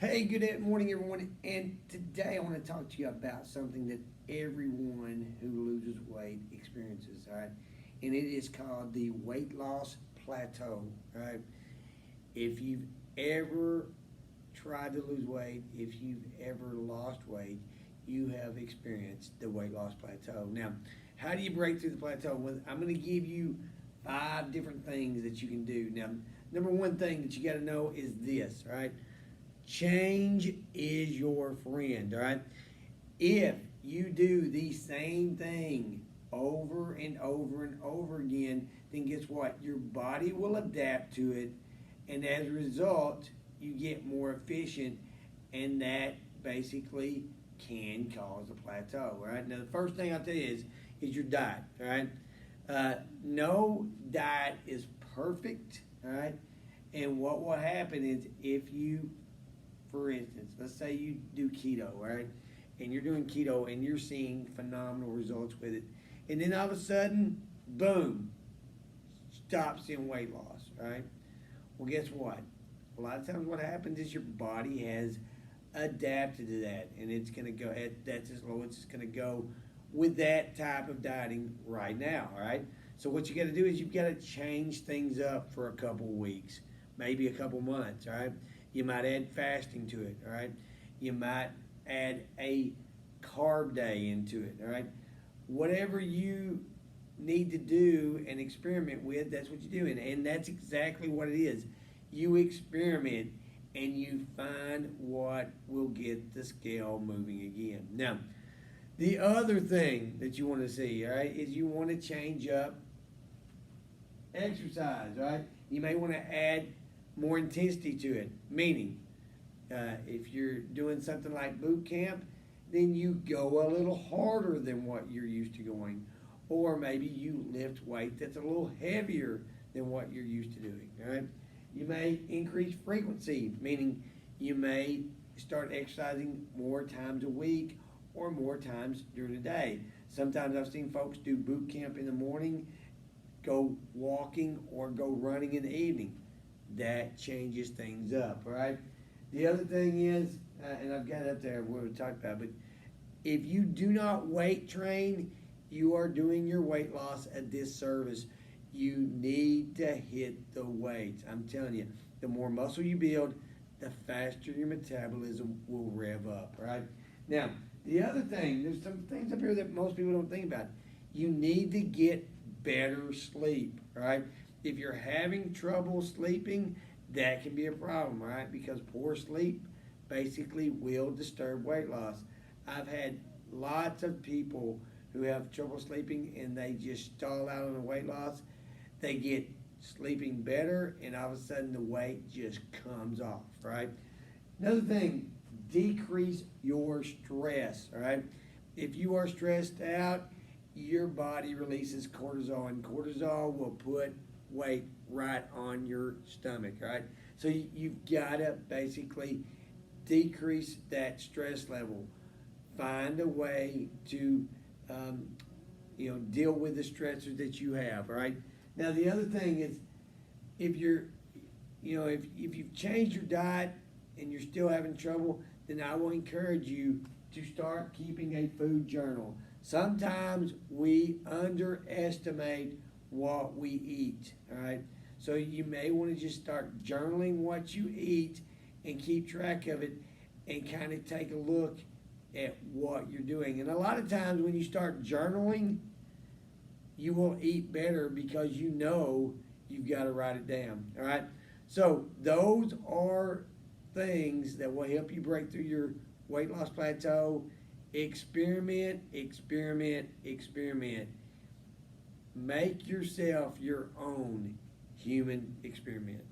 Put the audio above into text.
Hey, good morning, everyone. And today I want to talk to you about something that everyone who loses weight experiences, all right? And it is called the weight loss plateau, all right? If you've ever tried to lose weight, if you've ever lost weight, you have experienced the weight loss plateau. Now, how do you break through the plateau? Well, I'm going to give you 5 different things that you can do. Now, number one thing that you got to know is this, all right? Change is your friend, all right? If you do the same thing over and over and over again, then guess what? Your body will adapt to it, and as a result, you get more efficient, and that basically can cause a plateau, all right? Now, the first thing I'll tell you is your diet, all right? No diet is perfect, all right? And what will happen is if you, for instance, let's say you do keto, right? And you're doing keto and you're seeing phenomenal results with it. And then all of a sudden, boom, stop seeing weight loss, right? Well, guess what? A lot of times what happens is your body has adapted to that. And it's going to go, that's as low it's going to go with that type of dieting right now, all right? So what you got to do is you've got to change things up for a couple weeks, maybe a couple months, all right? You might add fasting to it, all right? You might add a carb day into it, all right? Whatever you need to do and experiment with, that's what you do. And that's exactly what it is. You experiment and you find what will get the scale moving again. Now, the other thing that you want to see, all right, is you want to change up exercise, all right? You may want to add more intensity to it, meaning if you're doing something like boot camp, then you go a little harder than what you're used to going, or maybe you lift weight that's a little heavier than what you're used to doing, all right? You may increase frequency, meaning you may start exercising more times a week or more times during the day. Sometimes I've seen folks do boot camp in the morning, go walking, or go running in the evening. That changes things up, all right? The other thing is, and I've got it up there, what we talked about, but if you do not weight train, you are doing your weight loss a disservice. You need to hit the weights. I'm telling you, the more muscle you build, the faster your metabolism will rev up, all right? Now, the other thing, there's some things up here that most people don't think about. You need to get better sleep, all right? If you're having trouble sleeping, that can be a problem, right? Because poor sleep basically will disturb weight loss. I've had lots of people who have trouble sleeping and they just stall out on the weight loss. They get sleeping better and all of a sudden the weight just comes off, right? Another thing, decrease your stress, all right? If you are stressed out, your body releases cortisol, and cortisol will put weight right on your stomach, right? So you've got to basically decrease that stress level. Find a way to, deal with the stressors that you have, all right? Now, the other thing is if you're, if you've changed your diet and you're still having trouble, then I will encourage you to start keeping a food journal. Sometimes we underestimate what we eat, all right? So you may want to just start journaling what you eat and keep track of it and kind of take a look at what you're doing. And a lot of times when you start journaling, you will eat better because you know you've got to write it down, all right? So those are things that will help you break through your weight loss plateau. Experiment, experiment, experiment. Make yourself your own human experiment.